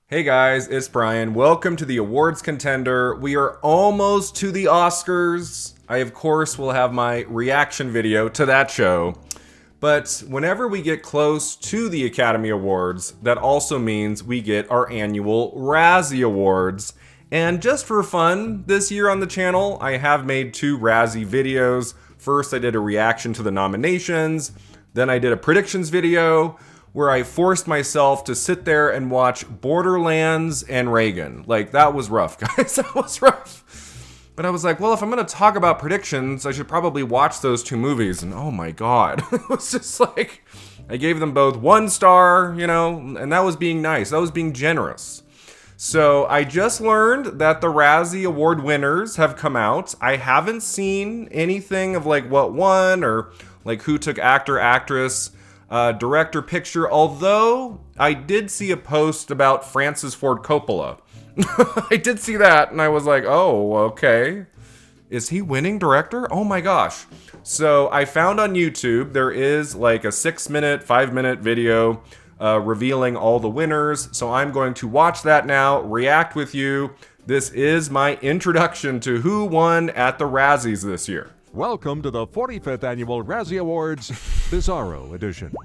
Hey guys, it's Brian. Welcome to the awards contender. We are almost to the Oscars. I, of course, will have my reaction video to that show. But whenever we get close to the Academy Awards, that also means we get our annual Razzie Awards. And just for fun, this year on the channel, I have made 2 Razzie videos. First, I did a reaction to the nominations. Then I did a predictions video where I forced myself to sit there and watch Borderlands and Reagan. Like, that was rough, guys. That was rough. But I was like, well, if I'm going to talk about predictions, I should probably watch those 2 movies. And oh my god. It was just like, I gave them both 1 star, you know, and that was being nice. That was being generous. So I just learned that the Razzie Award winners have come out. I haven't seen anything of like what won or like who took actor, actress, director, picture, although I did see a post about Francis Ford Coppola. I did see that, and I was like, oh, okay. Is he winning director? Oh my gosh. So I found on YouTube, there is like a 6-minute, 5-minute video revealing all the winners. So I'm going to watch that now, react with you. This is my introduction to who won at the Razzies this year. Welcome to the 45th Annual Razzie Awards Bizarro Edition.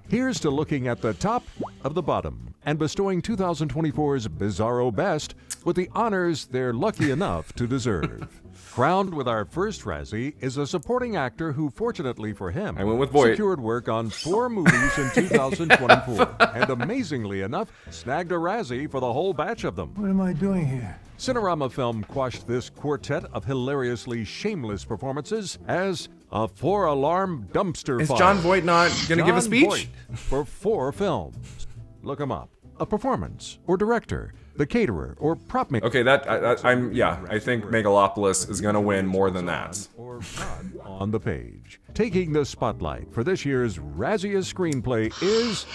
Here's to looking at the top of the bottom and bestowing 2024's Bizarro Best with the honors they're lucky enough to deserve. Crowned with our first Razzie is a supporting actor who, fortunately for him, I went with Voight. Secured work on 4 movies in 2024 and, amazingly enough, snagged a Razzie for the whole batch of them. What am I doing here? Cinerama Film quashed this quartet of hilariously shameless performances as a 4-alarm dumpster fire. Is Jon Voight not going to give a speech? Voight for 4 films. Look him up. A performance or director, the caterer or prop maker. Okay, I think Megalopolis is going to win more than that. Or on the page. Taking the spotlight for this year's Razzies Screenplay is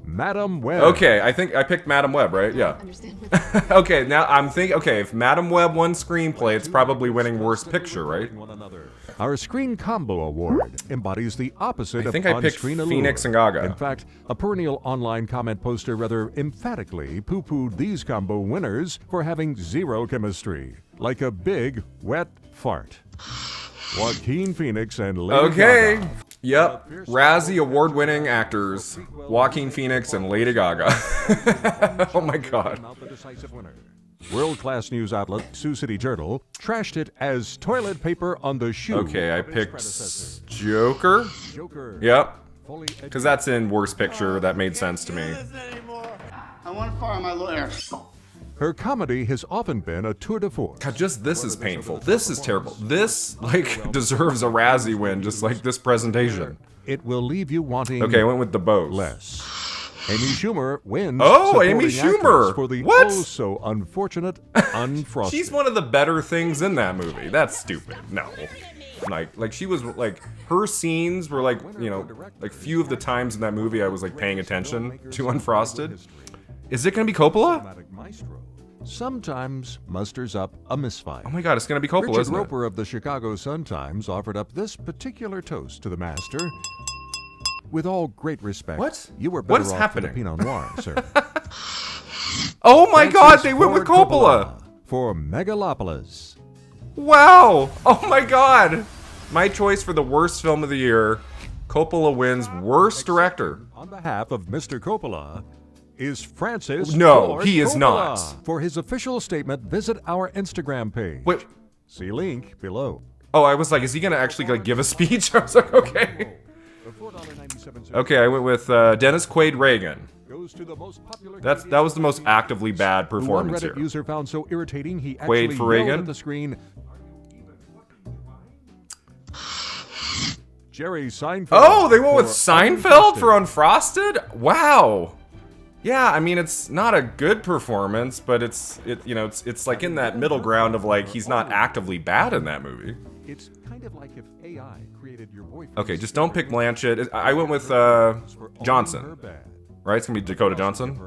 Madam Web. Okay, I think I picked Madam Web, right? Yeah. Okay, now I'm thinking, okay, if Madam Web won Screenplay, it's probably winning Worst Picture, right? Our Screen Combo Award embodies the opposite I think of I picked on-screen allure. Phoenix and Gaga. In fact, a perennial online comment poster rather emphatically poo-pooed these combo winners for having 0 chemistry, like a big, wet fart. Joaquin Phoenix and Lady Gaga. Yep. Razzie award-winning actors, Joaquin Phoenix and Lady Gaga. Oh my god. World-class news outlet Sioux City Journal trashed it as toilet paper on the shoe. Okay, I picked Joker. Yep. Because that's in Worst Picture. That made sense to me. I want to fire my lawyer. Her comedy has often been a tour de force. God, just this is painful. This is terrible. This, like, deserves a Razzie win, just like this presentation. It will leave you wanting Okay, I went with the bows. less. Amy Schumer wins. Oh, Amy supporting Schumer! actress for the What? oh so unfortunate Unfrosted. She's one of the better things in that movie. That's stupid. No. Like she was, like, her scenes were, like, you know, like, few of the times in that movie I was, like, paying attention to Unfrosted. Is it gonna be Coppola? Maestro sometimes musters up a misfire. Oh my god, it's gonna be Coppola, Richard isn't it? Roper of the Chicago Sun-Times offered up this particular toast to the master. With all great respect, What? you were What better is off happening? with a Pinot Noir, sir. Oh my god, Francis they went with Ford Coppola! for Megalopolis. Wow! Oh my god! My choice for the worst film of the year, Coppola wins Worst Director. On behalf of Mr. Coppola is Francis No, Ford he is Coppola. not. For his official statement, visit our Instagram page. Wait. See link below. Oh, I was like, is he gonna actually, like, give a speech? I was like, okay. Okay, I went with Dennis Quaid Reagan. Goes to the most popular That was the most actively bad one performance Reddit here. user found so irritating he Quaid actually for yelled Reagan? at the screen. Jerry Seinfeld. Oh, they went with for Seinfeld for Unfrosted? Wow. Yeah, I mean, it's not a good performance, but it's like in that middle ground of, like, he's not actively bad in that movie. It's kind of like if AI created your boyfriend. Okay, just don't pick Blanchett. I went with Johnson. Right? It's gonna be Dakota Johnson.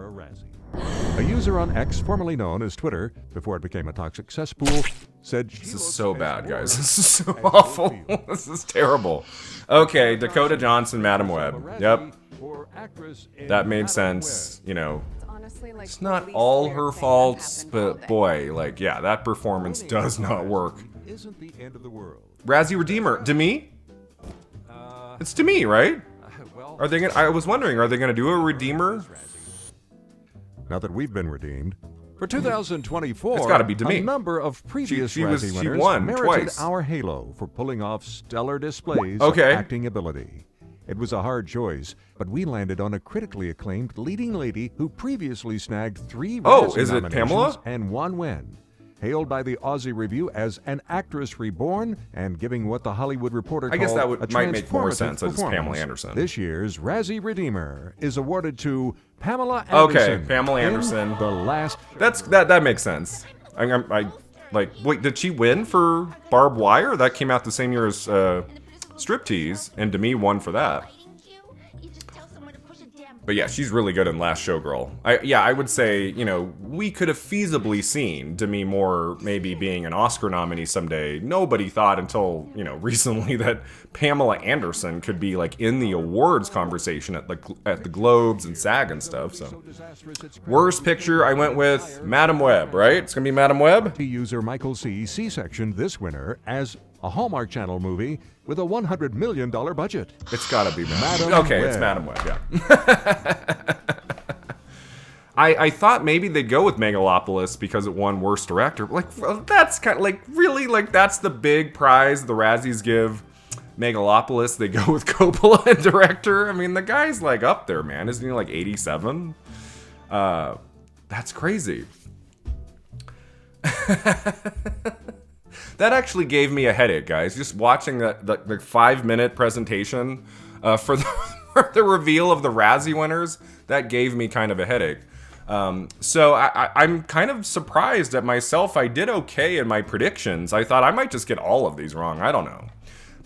A user on X, formerly known as Twitter, before it became a toxic cesspool, said This is so bad, guys. This is so awful. This is terrible. Okay, Dakota Johnson, Madam Web. Yep. That made sense, you know. honestly, like, It's not all her faults, but boy, like, yeah, that performance does not work. Isn't the end of the world. Razzie Redeemer, Demi? It's Demi, right? Well, Are they gonna, I was wondering, are they gonna do a Redeemer? now that we've been redeemed. For 2024, It's gotta be Demi. a number of previous She Razzie winners won merited twice. our halo for pulling off stellar displays Okay. of acting ability. It was a hard choice, but we landed on a critically acclaimed leading lady who previously snagged 3 Oh, Razzie is it nominations Pamela? and 1 win. Hailed by the Aussie Review as an actress reborn and giving what the Hollywood Reporter I guess called that a might make more transformative sense as Pamela performance. Anderson. This year's Razzie Redeemer is awarded to Pamela Anderson. Okay, Pamela in Anderson. The Last That makes sense. I like, wait, did she win for Barbed Wire? That came out the same year as Striptease, and Demi won for that. But yeah, she's really good in Last Showgirl. I would say, you know, we could have feasibly seen Demi Moore maybe being an Oscar nominee someday. Nobody thought until, you know, recently that Pamela Anderson could be like in the awards conversation at the Globes and SAG and stuff. So, worst picture, I went with Madam Web, right? It's gonna be Madam Web. user Michael C-sectioned this winner as a Hallmark Channel movie with a $100 million budget. It's gotta be Madam. Madam Okay, it's Web. Madam Web. Yeah. I thought maybe they'd go with Megalopolis because it won Worst Director. Like, that's kind of like, really, like, that's the big prize the Razzies give Megalopolis. They go with Coppola and Director. I mean, the guy's like up there, man. Isn't he like 87? That's crazy. That actually gave me a headache, guys. Just watching the 5-minute presentation for the reveal of the Razzie winners, that gave me kind of a headache. So I'm kind of surprised at myself. I did okay in my predictions. I thought I might just get all of these wrong. I don't know.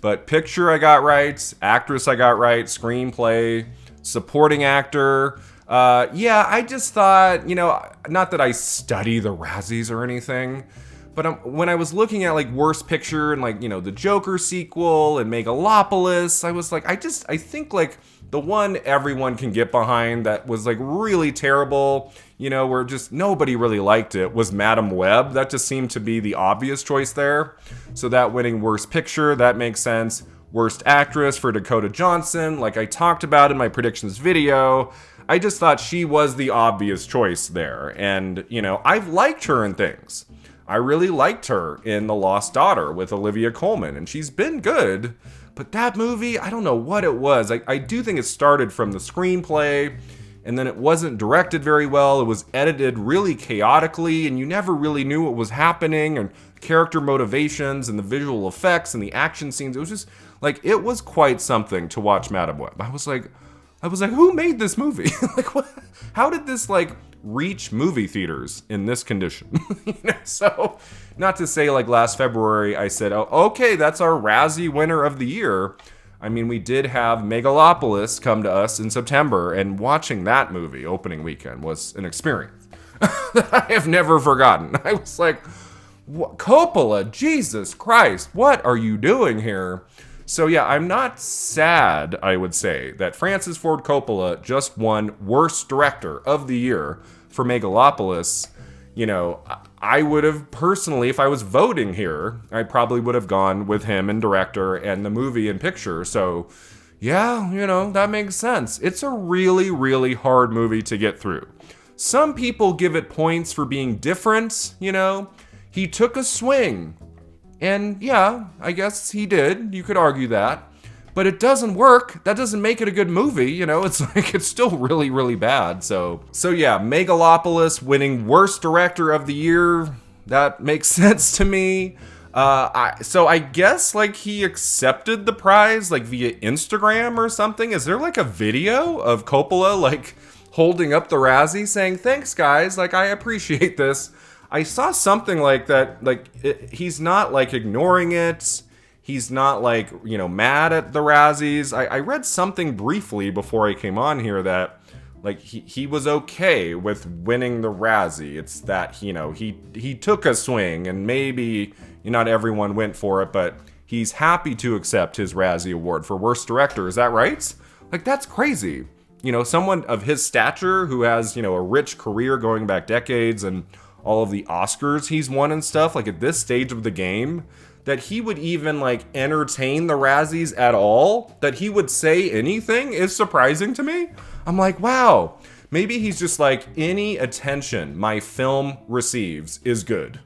But picture I got right, actress I got right, screenplay, supporting actor. Yeah, I just thought, you know, not that I study the Razzies or anything, but when I was looking at like worst picture and like, you know, the Joker sequel and Megalopolis, I was like, I think like the one everyone can get behind that was like really terrible, you know, where just nobody really liked it, was Madam Web. That just seemed to be the obvious choice there. So that winning worst picture, that makes sense. Worst actress for Dakota Johnson, like I talked about in my predictions video. I just thought she was the obvious choice there. And, you know, I've liked her in things. I really liked her in The Lost Daughter with Olivia Colman, and she's been good. But that movie, I don't know what it was. I do think it started from the screenplay, and then it wasn't directed very well. It was edited really chaotically, and you never really knew what was happening, and character motivations, and the visual effects, and the action scenes. It was just, like, it was quite something to watch Madam Web. I was like, who made this movie? Like, what? How did this, like, reach movie theaters in this condition? You know, so, not to say like last February I said, oh, okay, that's our Razzie winner of the year. I mean, we did have Megalopolis come to us in September, and watching that movie opening weekend was an experience that I have never forgotten. I was like, Coppola, Jesus Christ, what are you doing here? So yeah, I'm not sad, I would say, that Francis Ford Coppola just won Worst Director of the Year for Megalopolis. You know, I would have personally, if I was voting here, I probably would have gone with him in director and the movie and picture. So yeah, you know, that makes sense. It's a really, really hard movie to get through. Some people give it points for being different, you know. He took a swing. And yeah, I guess he did. You could argue that. But it doesn't work. That doesn't make it a good movie, you know? It's like, it's still really, really bad. So yeah, Megalopolis winning Worst Director of the Year. That makes sense to me. So I guess, like, he accepted the prize, like, via Instagram or something. Is there, like, a video of Coppola, like, holding up the Razzie saying, thanks, guys. Like, I appreciate this. I saw something like that, like, he's not, like, ignoring it. He's not, like, you know, mad at the Razzies. I read something briefly before I came on here that, like, he was okay with winning the Razzie. It's that, you know, he took a swing, and maybe not everyone went for it, but he's happy to accept his Razzie Award for Worst Director. Is that right? Like, that's crazy. someone of his stature who has, a rich career going back decades and all of the Oscars he's won and stuff, like at this stage of the game, that he would even like entertain the Razzies at all, that he would say anything is surprising to me. I'm like, wow, maybe he's just like, any attention my film receives is good.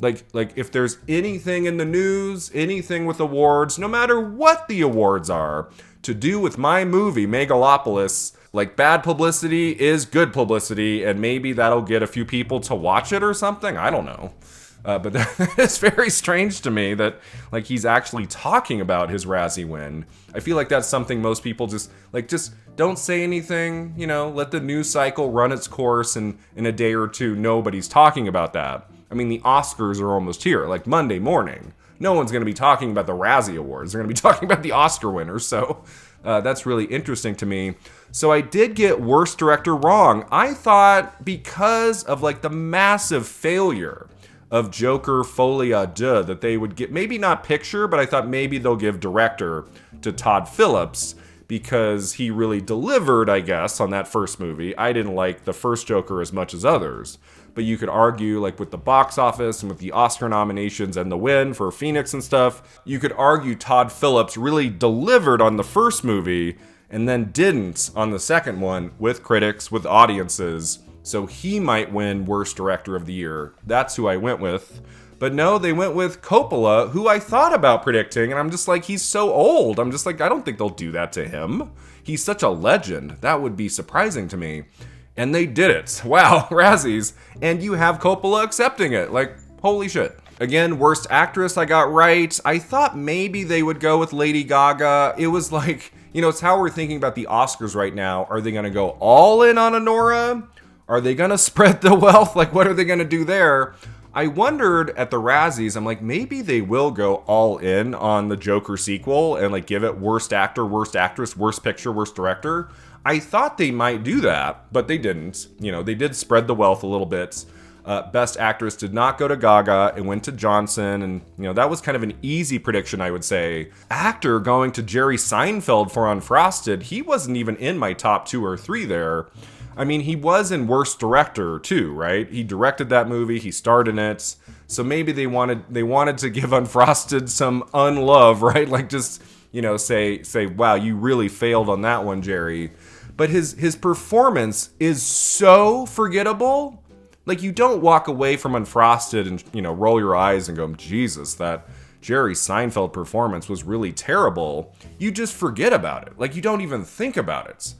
Like if there's anything in the news, anything with awards, no matter what the awards are, to do with my movie, Megalopolis, like bad publicity is good publicity, and maybe that'll get a few people to watch it or something. I don't know. But it's very strange to me that like he's actually talking about his Razzie win. I feel like that's something most people just don't say anything, let the news cycle run its course, and in a day or two, nobody's talking about that. I mean, the Oscars are almost here, like Monday morning. No one's going to be talking about the Razzie Awards. They're going to be talking about the Oscar winners. So that's really interesting to me. So I did get Worst Director wrong. I thought because of like the massive failure of Joker Folie à Deux that they would get, maybe not picture, but I thought maybe they'll give director to Todd Phillips because he really delivered, I guess, on that first movie. I didn't like the first Joker as much as others. But you could argue, like with the box office and with the Oscar nominations and the win for Phoenix and stuff, you could argue Todd Phillips really delivered on the first movie and then didn't on the second one with critics, with audiences. So he might win Worst Director of the Year. That's who I went with. But no, they went with Coppola, who I thought about predicting, and I'm just like, he's so old. I'm just like, I don't think they'll do that to him. He's such a legend. That would be surprising to me. And they did it. Wow, Razzies. And you have Coppola accepting it. Like, holy shit. Again, Worst Actress I got right. I thought maybe they would go with Lady Gaga. It was like, it's how we're thinking about the Oscars right now. Are they going to go all in on Honora? Are they going to spread the wealth? Like, what are they going to do there? I wondered at the Razzies, I'm like, maybe they will go all in on the Joker sequel and like give it Worst Actor, Worst Actress, Worst Picture, Worst Director. I thought they might do that, but they didn't. They did spread the wealth a little bit. Best Actress did not go to Gaga. It went to Johnson, and that was kind of an easy prediction, I would say. Actor going to Jerry Seinfeld for Unfrosted. He wasn't even in my top 2 or 3 there. I mean, he was in Worst Director too, right? He directed that movie. He starred in it. So maybe they wanted to give Unfrosted some unlove, right? Like just say, wow, you really failed on that one, Jerry. But his performance is so forgettable. Like, you don't walk away from Unfrosted and, roll your eyes and go, Jesus, that Jerry Seinfeld performance was really terrible. You just forget about it. Like, you don't even think about it.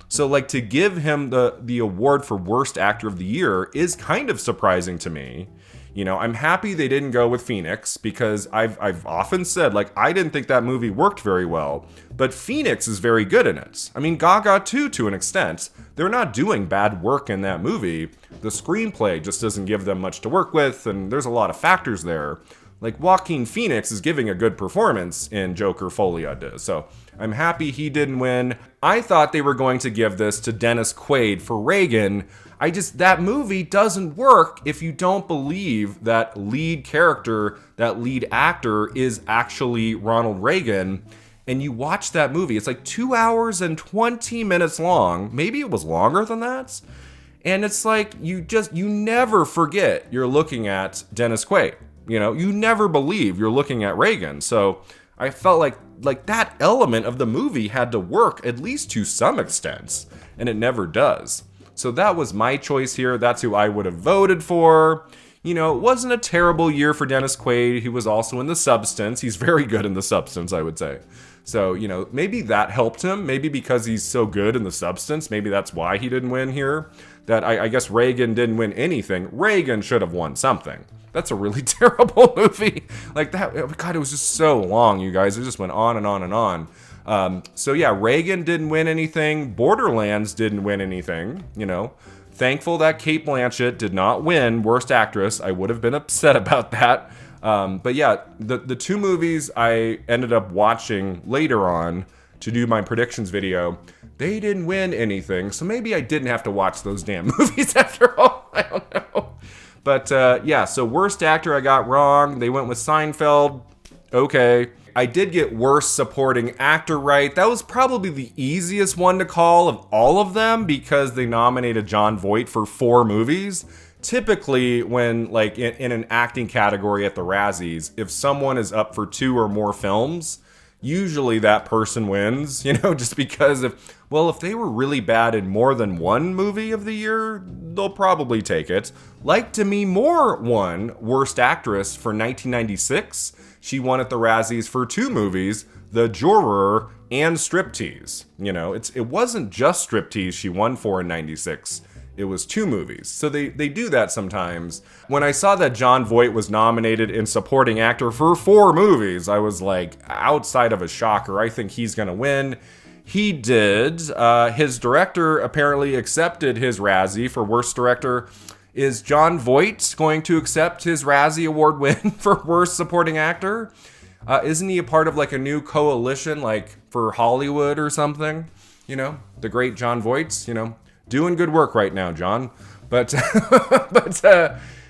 So, like, to give him the award for Worst Actor of the Year is kind of surprising to me. I'm happy they didn't go with Phoenix because I've often said, like, I didn't think that movie worked very well, but Phoenix is very good in it. I mean, Gaga too, to an extent. They're not doing bad work in that movie. The screenplay just doesn't give them much to work with, and there's a lot of factors there. Like, Joaquin Phoenix is giving a good performance in Joker Folie à Deux, so I'm happy he didn't win. I thought they were going to give this to Dennis Quaid for Reagan. That movie doesn't work if you don't believe that lead character, that lead actor is actually Ronald Reagan. And you watch that movie, it's like 2 hours and 20 minutes long. Maybe it was longer than that. And it's like, you never forget you're looking at Dennis Quaid. You never believe you're looking at Reagan. So I felt like that element of the movie had to work, at least to some extent. And it never does. So that was my choice here. That's who I would have voted for. It wasn't a terrible year for Dennis Quaid. He was also in The Substance. He's very good in The Substance, I would say. So, maybe that helped him. Maybe because he's so good in The Substance. Maybe that's why he didn't win here. That I guess Reagan didn't win anything. Reagan should have won something. That's a really terrible movie. Like that, God, it was just so long, you guys. It just went on and on and on. So yeah, Reagan didn't win anything. Borderlands didn't win anything, Thankful that Cate Blanchett did not win Worst Actress. I would have been upset about that. But yeah, the 2 movies I ended up watching later on to do my predictions video, they didn't win anything. So maybe I didn't have to watch those damn movies after all. I don't know. But yeah, so Worst Actor I got wrong. They went with Seinfeld. Okay. I did get worst supporting actor right. That was probably the easiest one to call of all of them because they nominated Jon Voight for 4 movies. Typically, when like in an acting category at the Razzies, if someone is up for 2 or more films, usually that person wins, just because if they were really bad in more than one movie of the year, they'll probably take it. Like Demi Moore won Worst Actress for 1996. She won at the Razzies for 2 movies, The Juror and Striptease. It wasn't just Striptease she won for in 96. It was 2 movies. So they do that sometimes. When I saw that Jon Voight was nominated in supporting actor for 4 movies, I was like, outside of a shocker, I think he's gonna win. He did. His director apparently accepted his Razzie for Worst Director. Is Jon Voight going to accept his Razzie Award win for Worst Supporting Actor? Isn't he a part of like a new coalition, like for Hollywood or something? The great Jon Voight's, doing good work right now, John. But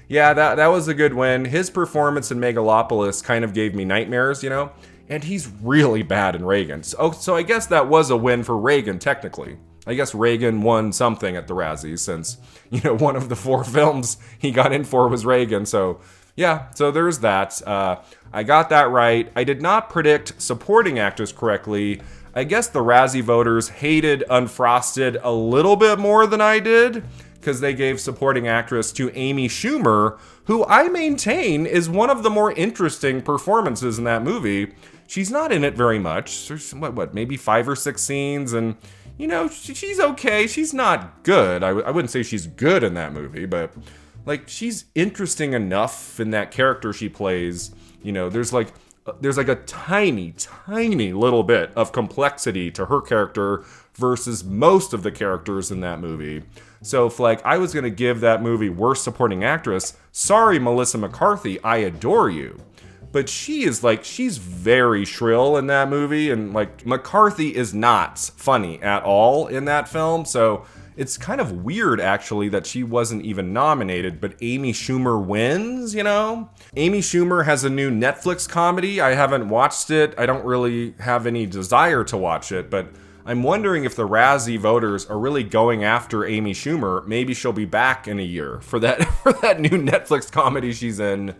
yeah, that was a good win. His performance in Megalopolis kind of gave me nightmares, and he's really bad in Reagan. So I guess that was a win for Reagan, technically. I guess Reagan won something at the Razzies since, one of the 4 films he got in for was Reagan. So yeah, so there's that. I got that right. I did not predict supporting actors correctly. I guess the Razzie voters hated Unfrosted a little bit more than I did because they gave supporting actress to Amy Schumer, who I maintain is one of the more interesting performances in that movie. She's not in it very much. There's maybe 5 or 6 scenes, and she's okay. She's not good. I wouldn't say she's good in that movie, but like she's interesting enough in that character she plays. There's like a tiny little bit of complexity to her character versus most of the characters in that movie. So if I was going to give that movie Worst Supporting Actress, sorry Melissa McCarthy, I adore you. But she's very shrill in that movie, and McCarthy is not funny at all in that film, so it's kind of weird actually that she wasn't even nominated, but Amy Schumer wins, Amy Schumer has a new Netflix comedy. I haven't watched it. I don't really have any desire to watch it, but I'm wondering if the Razzie voters are really going after Amy Schumer. Maybe she'll be back in a year for that new Netflix comedy she's in.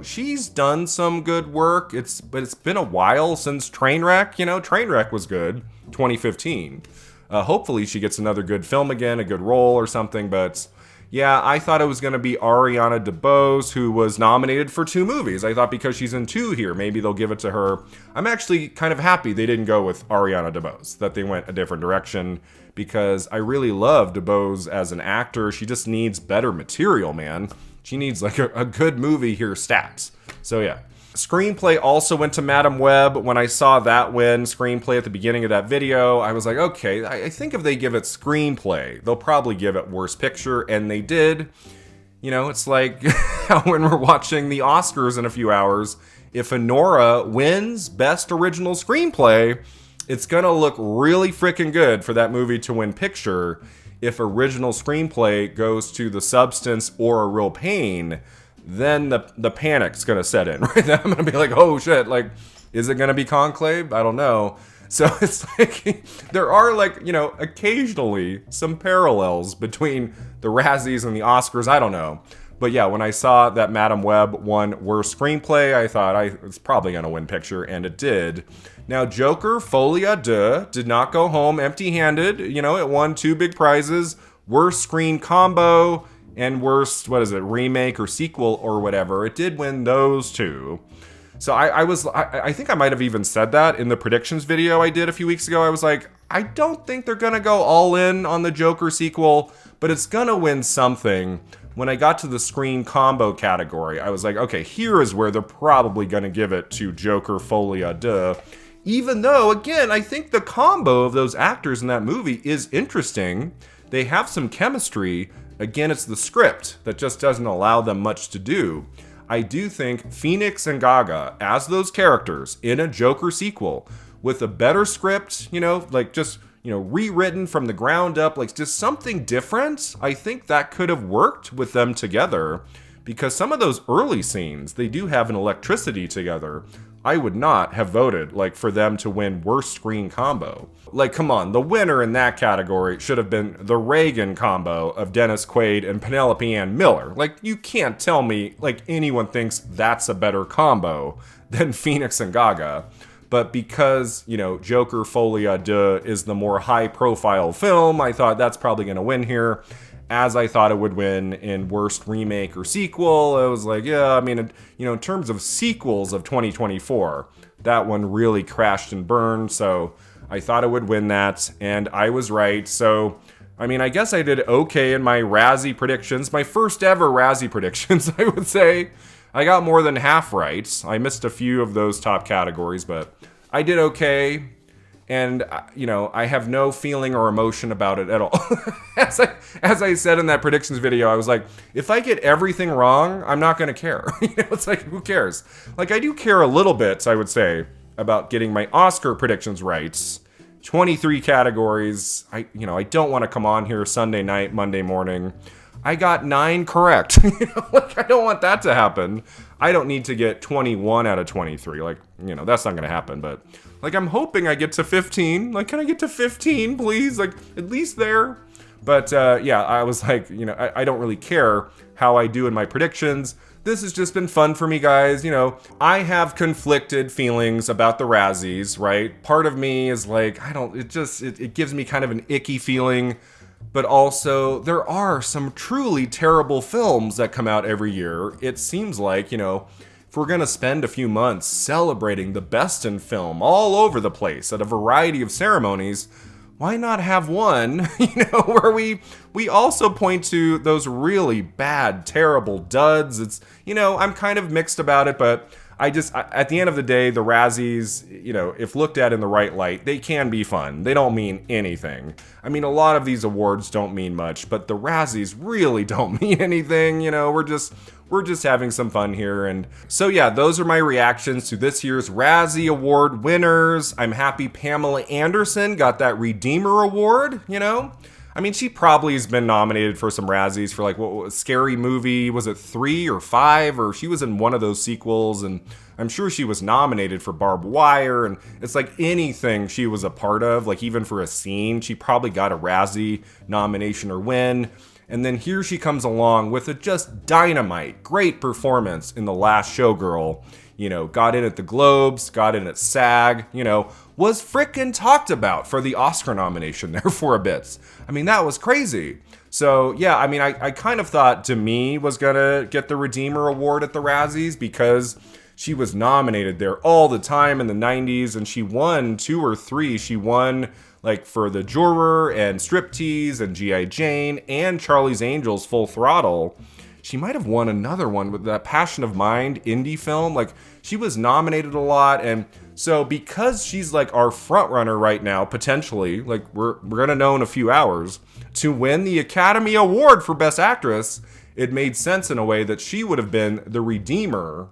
She's done some good work. But it's been a while since Trainwreck. Trainwreck was good, 2015. Hopefully she gets another good film again, a good role or something. But yeah, I thought it was going to be Ariana DeBose, who was nominated for 2 movies. I thought because she's in 2 here, maybe they'll give it to her. I'm actually kind of happy they didn't go with Ariana DeBose, that they went a different direction, because I really love DeBose as an actor. She just needs better material, man. She needs a good movie here stats. So yeah. Screenplay also went to Madam Web. When I saw that win, Screenplay, at the beginning of that video, I was like, okay, I think if they give it Screenplay, they'll probably give it Worst Picture, and they did. It's like how when we're watching the Oscars in a few hours, if Anora wins Best Original Screenplay, it's gonna look really freaking good for that movie to win Picture. If original screenplay goes to The Substance or A Real Pain, then the panic's gonna set in, right? Then I'm gonna be like, oh shit, is it gonna be Conclave? I don't know. So it's there are occasionally some parallels between the Razzies and the Oscars. I don't know. But yeah, when I saw that Madam Web won Worst Screenplay, I thought it's probably gonna win Picture, and it did. Now, Joker Folie à Deux did not go home empty-handed. It won 2 big prizes, Worst Screen Combo and Worst, remake or sequel or whatever. It did win those 2. So I think I might have even said that in the predictions video I did a few weeks ago. I was like, I don't think they're going to go all in on the Joker sequel, but it's going to win something. When I got to the screen combo category, I was like, okay, here is where they're probably going to give it to Joker Folie à Deux. Even though, again, I think the combo of those actors in that movie is interesting. They have some chemistry. Again, it's the script that just doesn't allow them much to do. I do think Phoenix and Gaga, as those characters in a Joker sequel, with a better script, rewritten from the ground up, just something different, I think that could have worked with them together. because some of those early scenes, they do have an electricity together. I would not have voted, like, for them to win worst screen combo. Like, come on, the winner in that category should have been the Reagan combo of Dennis Quaid and Penelope Ann Miller. Like, you can't tell me, like, anyone thinks that's a better combo than Phoenix and Gaga. But because, you know, Joker Folie à Deux is the more high-profile film, I thought that's probably going to win here. As I thought it would win in worst remake or sequel, I was like, yeah, I mean, in terms of sequels of 2024, that one really crashed and burned, so I thought it would win that, and I was right. So, I mean, I guess I did okay in my Razzie predictions, my first ever Razzie predictions, I would say. I got more than half right. I missed a few of those top categories, but I did okay. And, I have no feeling or emotion about it at all. As I said in that predictions video, I was like, if I get everything wrong, I'm not going to care. It's like, who cares? Like, I do care a little bit, I would say, about getting my Oscar predictions right. 23 categories. I don't want to come on here Sunday night, Monday morning. I got 9 correct. Like, I don't want that to happen. I don't need to get 21 out of 23. Like, that's not going to happen, but... Like, I'm hoping I get to 15. Like, can I get to 15, please? Like, at least there. But, yeah, I was like, I don't really care how I do in my predictions. This has just been fun for me, guys. I have conflicted feelings about the Razzies, right? Part of me is like, it gives me kind of an icky feeling. But also, there are some truly terrible films that come out every year. It seems like, if we're going to spend a few months celebrating the best in film all over the place at a variety of ceremonies, why not have one, where we also point to those really bad, terrible duds? It's, I'm kind of mixed about it, but at the end of the day, the Razzies, if looked at in the right light, they can be fun. They don't mean anything. I mean, a lot of these awards don't mean much, but the Razzies really don't mean anything. We're just having some fun here. And so, yeah, those are my reactions to this year's Razzie Award winners. I'm happy Pamela Anderson got that Redeemer Award, I mean, she probably has been nominated for some Razzies for, like, what Scary Movie, was it 3 or 5? Or she was in one of those sequels, and I'm sure she was nominated for Barbed Wire, and it's like anything she was a part of, like even for a scene, she probably got a Razzie nomination or win. And then here she comes along with a just dynamite, great performance in The Last Showgirl. Got in at the Globes, got in at SAG, was frickin' talked about for the Oscar nomination there for a bit. I mean, that was crazy. So, yeah, I mean, I kind of thought Demi was gonna get the Redeemer Award at the Razzies because she was nominated there all the time in the 90s, and she won 2 or 3. She won, like, for The Juror and Striptease and G.I. Jane and Charlie's Angels Full Throttle. She might have won another one with that Passion of Mind indie film. Like, she was nominated a lot, and so because she's like our front runner right now, potentially, like we're gonna know in a few hours, to win the Academy Award for Best Actress, it made sense in a way that she would have been the Redeemer,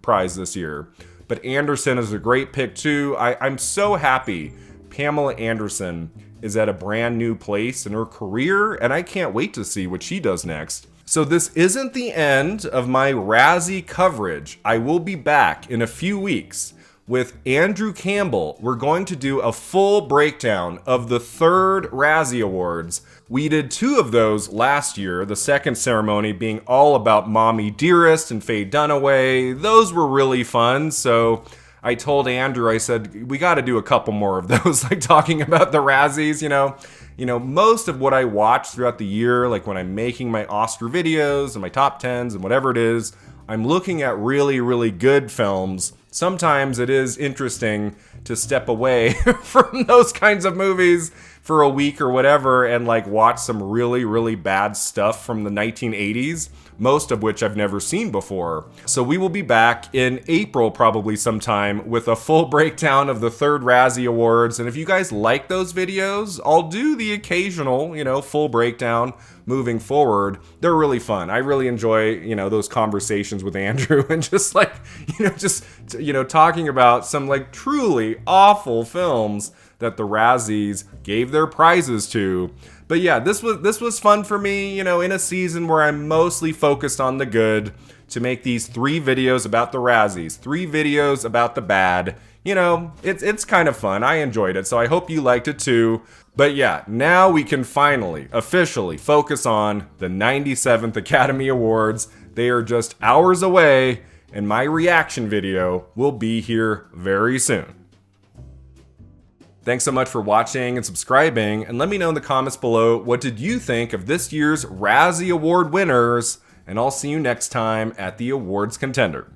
prize this year. But Anderson is a great pick too. I'm so happy Pamela Anderson is at a brand new place in her career, and I can't wait to see what she does next. So this isn't the end of my Razzie coverage. I will be back in a few weeks with Andrew Campbell. We're going to do a full breakdown of the 3rd Razzie Awards. We did 2 of those last year, the second ceremony being all about Mommy Dearest and Faye Dunaway. Those were really fun, so I told Andrew, I said, we got to do a couple more of those, like talking about the Razzies, most of what I watch throughout the year, like when I'm making my Oscar videos and my top 10s and whatever it is, I'm looking at really, really good films. Sometimes it is interesting to step away from those kinds of movies for a week or whatever and like watch some really, really bad stuff from the 1980s, most of which I've never seen before. So we will be back in April probably sometime with a full breakdown of the 3rd Razzie Awards. And if you guys like those videos, I'll do the occasional, full breakdown moving forward. They're really fun. I really enjoy, those conversations with Andrew and just like, talking about some like truly awful films that the Razzies gave their prizes to. But yeah, this was fun for me, you know, in a season where I'm mostly focused on the good, to make these 3 videos about the Razzies, 3 videos about the bad. You know, it's kind of fun. I enjoyed it, so I hope you liked it too. But yeah, now we can finally, officially focus on the 97th Academy Awards. They are just hours away, and my reaction video will be here very soon. Thanks so much for watching and subscribing, and let me know in the comments below, what did you think of this year's Razzie Award winners? And I'll see you next time at the Awards Contender.